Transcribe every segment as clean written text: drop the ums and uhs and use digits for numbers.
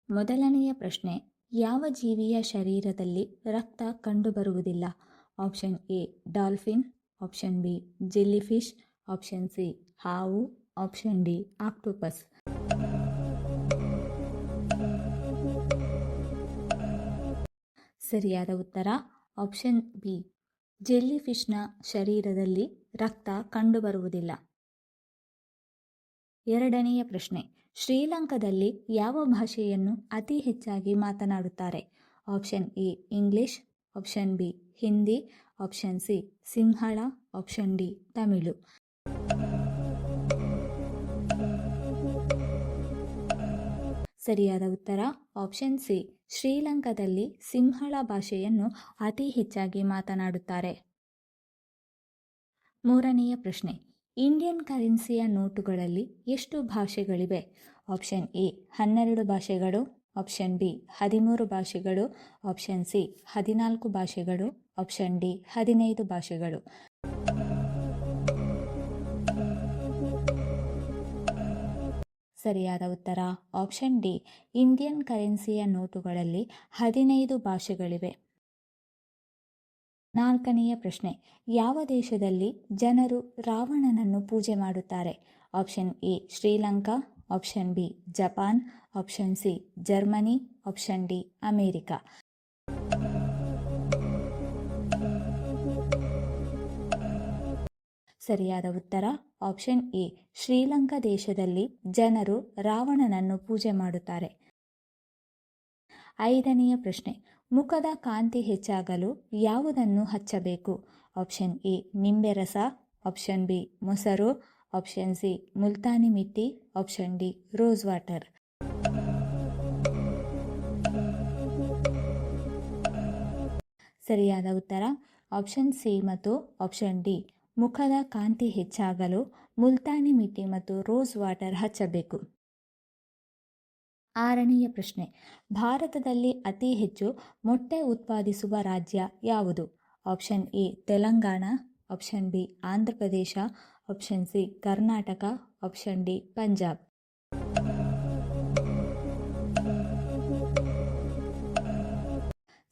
ಮೊದಲನೆಯ ಪ್ರಶ್ನೆ, ಯಾವ ಜೀವಿಯ ಶರೀರದಲ್ಲಿ ರಕ್ತ ಕಂಡುಬರುವುದಿಲ್ಲ? Option A dolphin, option B jellyfish, option C ಹಾವು, ಆಪ್ಷನ್ ಡಿ ಆಕ್ಟೋಪಸ್. ಸರಿಯಾದ ಉತ್ತರ ಆಪ್ಷನ್ ಬಿ, ಜೆಲ್ಲಿಫಿಶ್ನ ಶರೀರದಲ್ಲಿ ರಕ್ತ ಕಂಡುಬರುವುದಿಲ್ಲ. ಎರಡನೆಯ ಪ್ರಶ್ನೆ, ಶ್ರೀಲಂಕಾದಲ್ಲಿ ಯಾವ ಭಾಷೆಯನ್ನು ಅತಿ ಹೆಚ್ಚಾಗಿ ಮಾತನಾಡುತ್ತಾರೆ? Option A English, option B Hindi, option C Sinhala, option D Tamil. ಸರಿಯಾದ ಉತ್ತರ ಆಪ್ಷನ್ ಸಿ, ಶ್ರೀಲಂಕಾದಲ್ಲಿ ಸಿಂಹಳ ಭಾಷೆಯನ್ನು ಅತಿ ಹೆಚ್ಚಾಗಿ ಮಾತನಾಡುತ್ತಾರೆ. ಮೂರನೆಯ ಪ್ರಶ್ನೆ, ಇಂಡಿಯನ್ ಕರೆನ್ಸಿಯ ನೋಟುಗಳಲ್ಲಿ ಎಷ್ಟು ಭಾಷೆಗಳಿವೆ? ಆಪ್ಷನ್ ಎ 12 ಭಾಷೆಗಳು, ಆಪ್ಷನ್ ಬಿ 13 ಭಾಷೆಗಳು, ಆಪ್ಷನ್ ಸಿ 14 ಭಾಷೆಗಳು, ಆಪ್ಷನ್ ಡಿ 15 ಭಾಷೆಗಳು. ಸರಿಯಾದ ಉತ್ತರ ಆಪ್ಷನ್ ಡಿ, ಇಂಡಿಯನ್ ಕರೆನ್ಸಿಯ ನೋಟುಗಳಲ್ಲಿ 15 ಭಾಷೆಗಳಿವೆ. ನಾಲ್ಕನೆಯ ಪ್ರಶ್ನೆ, ಯಾವ ದೇಶದಲ್ಲಿ ಜನರು ರಾವಣನನ್ನು ಪೂಜೆ ಮಾಡುತ್ತಾರೆ? Option A Sri Lanka, option B Japan, option C Germany, option D America. ಸರಿಯಾದ ಉತ್ತರ ಆಪ್ಷನ್ ಎ, ಶ್ರೀಲಂಕಾ ದೇಶದಲ್ಲಿ ಜನರು ರಾವಣನನ್ನು ಪೂಜೆ ಮಾಡುತ್ತಾರೆ. ಐದನೆಯ ಪ್ರಶ್ನೆ, ಮುಖದ ಕಾಂತಿ ಹೆಚ್ಚಾಗಲು ಯಾವುದನ್ನು ಹಚ್ಚಬೇಕು? ಆಪ್ಷನ್ ಎ ನಿಂಬೆ ರಸ, ಆಪ್ಷನ್ ಬಿ ಮೊಸರು, option C Multani mitti, option D rose water. ಸರಿಯಾದ ಉತ್ತರ ಆಪ್ಷನ್ ಸಿ ಮತ್ತು ಆಪ್ಷನ್ ಡಿ, ಮುಖದ ಕಾಂತಿ ಹೆಚ್ಚಾಗಲು ಮುಲ್ತಾನಿ ಮಿಟ್ಟಿ ಮತ್ತು ರೋಸ್ ವಾಟರ್ ಹಚ್ಚಬೇಕು. ಆರನೆಯ ಪ್ರಶ್ನೆ, ಭಾರತದಲ್ಲಿ ಅತಿ ಹೆಚ್ಚು ಮೊಟ್ಟೆ ಉತ್ಪಾದಿಸುವ ರಾಜ್ಯ ಯಾವುದು? Option A Telangana, option B Andhra Pradesh, option C Karnataka, option D Punjab.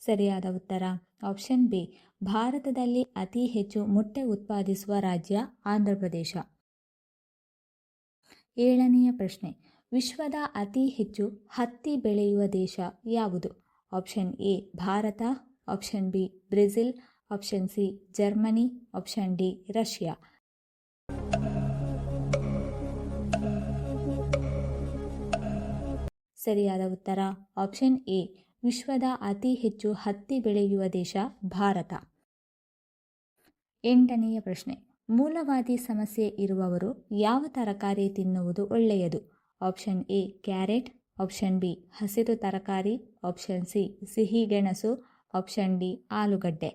ಸರಿಯಾದ ಉತ್ತರ ಆಪ್ಷನ್ ಬಿ, ಭಾರತದಲ್ಲಿ ಅತಿ ಹೆಚ್ಚು ಮೊಟ್ಟೆ ಉತ್ಪಾದಿಸುವ ರಾಜ್ಯ ಆಂಧ್ರ ಪ್ರದೇಶ. ಏಳನೆಯ ಪ್ರಶ್ನೆ, ವಿಶ್ವದ ಅತಿ ಹೆಚ್ಚು ಹತ್ತಿ ಬೆಳೆಯುವ ದೇಶ ಯಾವುದು? Option A Bharat, option B Brazil, option C Germany, option D Russia. ಸರಿಯಾದ ಉತ್ತರ ಆಪ್ಷನ್ ಎ, ವಿಶ್ವದ ಅತಿ ಹೆಚ್ಚು ಹತ್ತಿ ಬೆಳೆಯುವ ದೇಶ ಭಾರತ. ಎಂಟನೆಯ ಪ್ರಶ್ನೆ, ಮೂಲವಾದಿ ಸಮಸ್ಯೆ ಇರುವವರು ಯಾವ ತರಕಾರಿ ತಿನ್ನುವುದು ಒಳ್ಳೆಯದು? Option A carrot, option B ಹಸಿರು ತರಕಾರಿ, ಆಪ್ಷನ್ ಸಿ ಸಿಹಿ ಗೆಣಸು, ಆಪ್ಷನ್ ಡಿ ಆಲೂಗಡ್ಡೆ.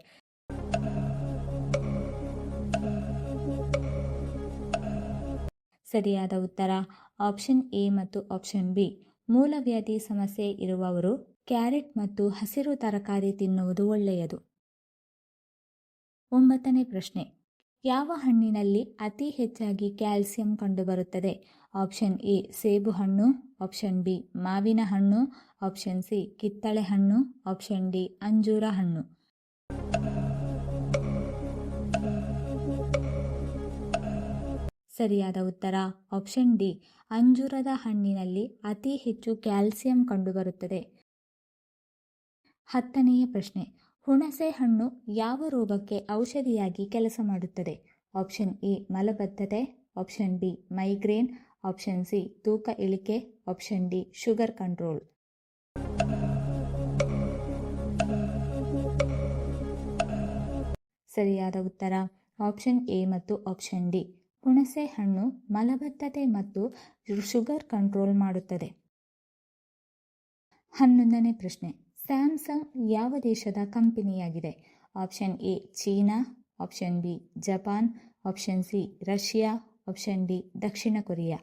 ಸರಿಯಾದ ಉತ್ತರ ಆಪ್ಷನ್ ಎ ಮತ್ತು ಆಪ್ಷನ್ ಬಿ, ಮೂಲವ್ಯಾಧಿ ಸಮಸ್ಯೆ ಇರುವವರು ಕ್ಯಾರೆಟ್ ಮತ್ತು ಹಸಿರು ತರಕಾರಿ ತಿನ್ನುವುದು ಒಳ್ಳೆಯದು. ಒಂಬತ್ತನೇ ಪ್ರಶ್ನೆ, ಯಾವ ಹಣ್ಣಿನಲ್ಲಿ ಅತಿ ಹೆಚ್ಚಾಗಿ ಕ್ಯಾಲ್ಸಿಯಂ ಕಂಡುಬರುತ್ತದೆ? ಆಪ್ಷನ್ ಎ ಸೇಬು ಹಣ್ಣು, ಆಪ್ಷನ್ ಬಿ ಮಾವಿನ ಹಣ್ಣು, ಆಪ್ಷನ್ ಸಿ ಕಿತ್ತಳೆ ಹಣ್ಣು, ಆಪ್ಷನ್ ಡಿ ಅಂಜೂರ ಹಣ್ಣು. ಸರಿಯಾದ ಉತ್ತರ ಆಪ್ಷನ್ ಡಿ, ಅಂಜೂರದ ಹಣ್ಣಿನಲ್ಲಿ ಅತಿ ಹೆಚ್ಚು ಕ್ಯಾಲ್ಸಿಯಂ ಕಂಡುಬರುತ್ತದೆ. ಹತ್ತನೆಯ ಪ್ರಶ್ನೆ, ಹುಣಸೆ ಹಣ್ಣು ಯಾವ ರೋಗಕ್ಕೆ ಔಷಧಿಯಾಗಿ ಕೆಲಸ ಮಾಡುತ್ತದೆ? ಆಪ್ಷನ್ ಎ ಮಲಬದ್ಧತೆ, option B migraine, option C ತೂಕ ಇಳಿಕೆ, ಆಪ್ಷನ್ ಡಿ ಶುಗರ್ ಕಂಟ್ರೋಲ್. ಸರಿಯಾದ ಉತ್ತರ ಆಪ್ಷನ್ ಎ ಮತ್ತು ಆಪ್ಷನ್ ಡಿ, ಹುಣಸೆ ಹಣ್ಣು ಮಲಬದ್ಧತೆ ಮತ್ತು ಶುಗರ್ ಕಂಟ್ರೋಲ್ ಮಾಡುತ್ತದೆ. 11ನೇ ಪ್ರಶ್ನೆ, ಸ್ಯಾಮ್ಸಂಗ್ ಯಾವ ದೇಶದ ಕಂಪನಿಯಾಗಿದೆ? Option A China, option B Japan, option C Russia, option D Dakshina Korea.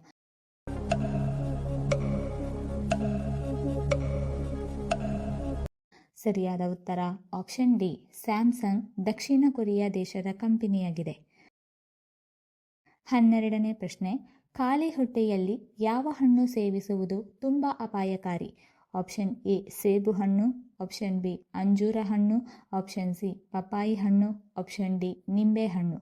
ಸರಿಯಾದ ಉತ್ತರ ಆಪ್ಷನ್ ಡಿ, ಸ್ಯಾಮ್ಸಂಗ್ ದಕ್ಷಿಣ ಕೊರಿಯಾ ದೇಶದ ಕಂಪನಿಯಾಗಿದೆ. 12ನೇ ಪ್ರಶ್ನೆ, ಖಾಲಿ ಹೊಟ್ಟೆಯಲ್ಲಿ ಯಾವ ಹಣ್ಣು ಸೇವಿಸುವುದು ತುಂಬ ಅಪಾಯಕಾರಿ? ಆಪ್ಷನ್ ಎ ಸೇಬು ಹಣ್ಣು, ಆಪ್ಷನ್ ಬಿ ಅಂಜೂರ ಹಣ್ಣು, ಆಪ್ಷನ್ ಸಿ ಪಪಾಯಿ ಹಣ್ಣು, ಆಪ್ಷನ್ ಡಿ ನಿಂಬೆ ಹಣ್ಣು.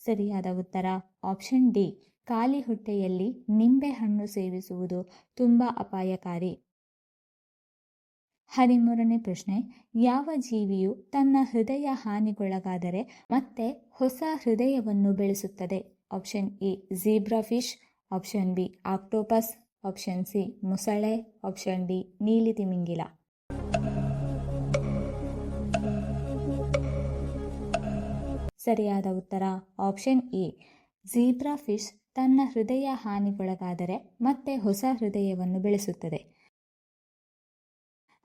ಸರಿಯಾದ ಉತ್ತರ ಆಪ್ಷನ್ ಡಿ, ಖಾಲಿ ಹೊಟ್ಟೆಯಲ್ಲಿ ನಿಂಬೆ ಹಣ್ಣು ಸೇವಿಸುವುದು ತುಂಬ ಅಪಾಯಕಾರಿ. 13ನೇ ಪ್ರಶ್ನೆ, ಯಾವ ಜೀವಿಯು ತನ್ನ ಹೃದಯ ಹಾನಿಗೊಳಗಾದರೆ ಮತ್ತೆ ಹೊಸ ಹೃದಯವನ್ನು ಬೆಳೆಸುತ್ತದೆ? Option A zebra fish, option B octopus, option C ಮೊಸಳೆ, ಆಪ್ಷನ್ ಡಿ ನೀಲಿ ತಿಮಿಂಗಿಲ. ಸರಿಯಾದ ಉತ್ತರ ಆಪ್ಷನ್ ಎ, ಝೀಬ್ರಾ ಫಿಶ್ ತನ್ನ ಹೃದಯ ಹಾನಿಗೊಳಗಾದರೆ ಮತ್ತೆ ಹೊಸ ಹೃದಯವನ್ನು ಬೆಳೆಸುತ್ತದೆ.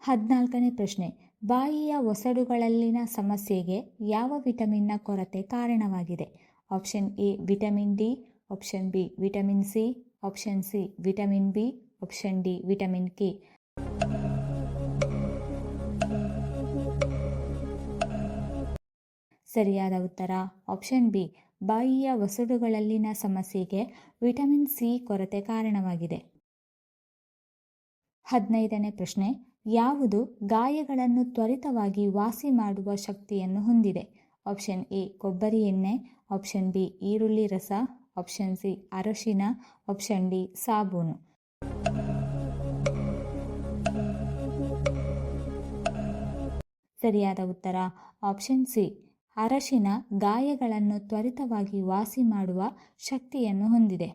14ನೇ ಪ್ರಶ್ನೆ, ಬಾಯಿಯ ಒಸಡುಗಳಲ್ಲಿನ ಸಮಸ್ಯೆಗೆ ಯಾವ ವಿಟಮಿನ್ನ ಕೊರತೆ ಕಾರಣವಾಗಿದೆ? Option A vitamin D, option B vitamin C, option C vitamin B, option D vitamin K. ಸರಿಯಾದ ಉತ್ತರ ಆಪ್ಷನ್ ಬಿ, ಬಾಯಿಯ ಒಸಡುಗಳಲ್ಲಿನ ಸಮಸ್ಯೆಗೆ ವಿಟಮಿನ್ ಸಿ ಕೊರತೆ ಕಾರಣವಾಗಿದೆ. 15ನೇ ಪ್ರಶ್ನೆ, ಯಾವುದು ಗಾಯಗಳನ್ನು ತ್ವರಿತವಾಗಿ ವಾಸಿ ಮಾಡುವ ಶಕ್ತಿಯನ್ನು ಹೊಂದಿದೆ? ಆಪ್ಷನ್ ಎ ಕೊಬ್ಬರಿ ಎಣ್ಣೆ, ಆಪ್ಷನ್ ಬಿ ಈರುಳ್ಳಿ ರಸ, ಆಪ್ಷನ್ ಸಿ ಅರಶಿನ, ಆಪ್ಷನ್ ಡಿ ಸಾಬೂನು. ಸರಿಯಾದ ಉತ್ತರ ಆಪ್ಷನ್ ಸಿ, ಅರಶಿನ ಗಾಯಗಳನ್ನು ತ್ವರಿತವಾಗಿ ವಾಸಿ ಮಾಡುವ ಶಕ್ತಿಯನ್ನು ಹೊಂದಿದೆ.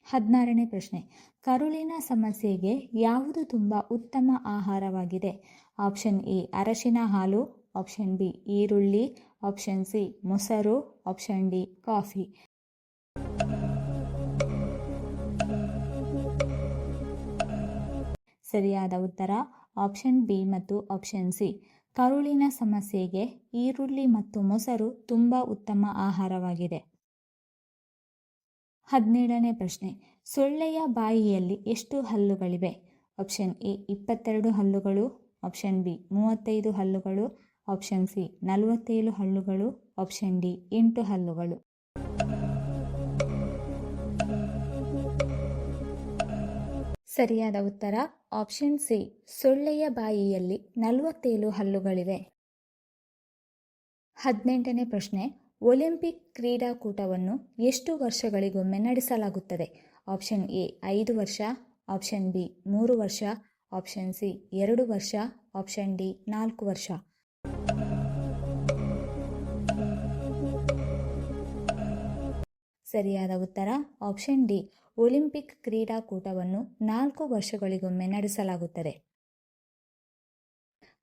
16ನೇ ಪ್ರಶ್ನೆ, ಕರುಳಿನ ಸಮಸ್ಯೆಗೆ ಯಾವುದು ತುಂಬ ಉತ್ತಮ ಆಹಾರವಾಗಿದೆ? ಆಪ್ಷನ್ ಎ ಅರಶಿನ ಹಾಲು, ಆಪ್ಷನ್ ಬಿ ಈರುಳ್ಳಿ, ಆಪ್ಷನ್ ಸಿ ಮೊಸರು, ಆಪ್ಷನ್ ಡಿ ಕಾಫಿ. ಸರಿಯಾದ ಉತ್ತರ ಆಪ್ಷನ್ ಬಿ ಮತ್ತು ಆಪ್ಷನ್ ಸಿ, ಕರುಳಿನ ಸಮಸ್ಯೆಗೆ ಈರುಳ್ಳಿ ಮತ್ತು ಮೊಸರು ತುಂಬ ಉತ್ತಮ ಆಹಾರವಾಗಿದೆ. 17ನೇ ಪ್ರಶ್ನೆ, ಸೊಳ್ಳೆಯ ಬಾಯಿಯಲ್ಲಿ ಎಷ್ಟು ಹಲ್ಲುಗಳಿವೆ? ಆಪ್ಷನ್ ಎ 22 ಹಲ್ಲುಗಳು, ಆಪ್ಷನ್ ಬಿ 35 ಹಲ್ಲುಗಳು, ಆಪ್ಷನ್ ಸಿ 47 ಹಲ್ಲುಗಳು, ಆಪ್ಷನ್ ಡಿ 8 ಹಲ್ಲುಗಳು. ಸರಿಯಾದ ಉತ್ತರ ಆಪ್ಷನ್ ಸಿ, ಸೊಳ್ಳೆಯ ಬಾಯಿಯಲ್ಲಿ 47 ಹಲ್ಲುಗಳಿವೆ. 18ನೇ ಪ್ರಶ್ನೆ, ಒಲಿಂಪಿಕ್ ಕ್ರೀಡಾಕೂಟವನ್ನು ಎಷ್ಟು ವರ್ಷಗಳಿಗೊಮ್ಮೆ ನಡೆಸಲಾಗುತ್ತದೆ? ಆಪ್ಷನ್ ಎ 5 ವರ್ಷ, ಆಪ್ಷನ್ ಬಿ 3 ವರ್ಷ, ಆಪ್ಷನ್ ಸಿ 2 ವರ್ಷ, ಆಪ್ಷನ್ ಡಿ 4 ವರ್ಷ. ಸರಿಯಾದ ಉತ್ತರ ಆಪ್ಷನ್ ಡಿ, ಒಲಿಂಪಿಕ್ ಕ್ರೀಡಾಕೂಟವನ್ನು 4 ವರ್ಷಗಳಿಗೊಮ್ಮೆ ನಡೆಸಲಾಗುತ್ತದೆ.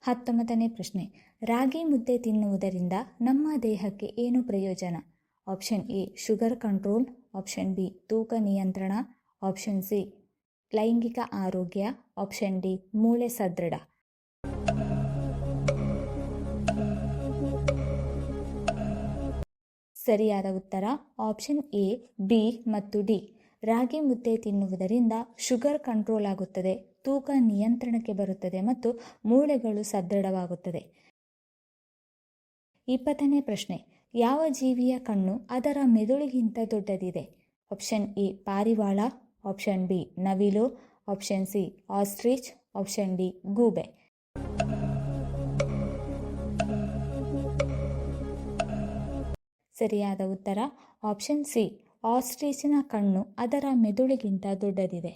19ನೇ ಪ್ರಶ್ನೆ, ರಾಗಿ ಮುದ್ದೆ ತಿನ್ನುವುದರಿಂದ ನಮ್ಮ ದೇಹಕ್ಕೆ ಏನು ಪ್ರಯೋಜನ? Option A sugar control, option B ತೂಕ ನಿಯಂತ್ರಣ, ಆಪ್ಷನ್ ಸಿ ಲೈಂಗಿಕ ಆರೋಗ್ಯ, ಆಪ್ಷನ್ ಡಿ ಮೂಳೆ ಸದೃಢ. ಸರಿಯಾದ ಉತ್ತರ ಆಪ್ಷನ್ ಎ, ಬಿ ಮತ್ತು ಡಿ. ರಾಗಿ ಮುದ್ದೆ ತಿನ್ನುವುದರಿಂದ ಶುಗರ್ ಕಂಟ್ರೋಲ್ ಆಗುತ್ತದೆ, ತೂಕ ನಿಯಂತ್ರಣಕ್ಕೆ ಬರುತ್ತದೆ ಮತ್ತು ಮೂಳೆಗಳು ಸದೃಢವಾಗುತ್ತದೆ. 20ನೇ ಪ್ರಶ್ನೆ, ಯಾವ ಜೀವಿಯ ಕಣ್ಣು ಅದರ ಮೆದುಳಿಗಿಂತ ದೊಡ್ಡದಿದೆ? ಆಪ್ಷನ್ ಎ ಪಾರಿವಾಳ, ಆಪ್ಷನ್ ಬಿ ನವಿಲು, option C ostrich, option D ಗೂಬೆ. ಸರಿಯಾದ ಉತ್ತರ ಆಪ್ಷನ್ ಸಿ, ಆಸ್ಟ್ರಿಚ್ನ ಕಣ್ಣು ಅದರ ಮೆದುಳಿಗಿಂತ ದೊಡ್ಡದಿದೆ.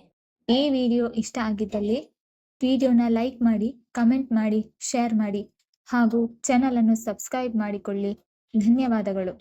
ಈ ವಿಡಿಯೋ ಇಷ್ಟ ಆಗಿದ್ದಲ್ಲಿ ವಿಡಿಯೋನ ಲೈಕ್ ಮಾಡಿ, ಕಮೆಂಟ್ ಮಾಡಿ, ಶೇರ್ ಮಾಡಿ ಹಾಗೂ ಚಾನಲನ್ನು ಸಬ್ಸ್ಕ್ರೈಬ್ ಮಾಡಿಕೊಳ್ಳಿ. ಧನ್ಯವಾದಗಳು.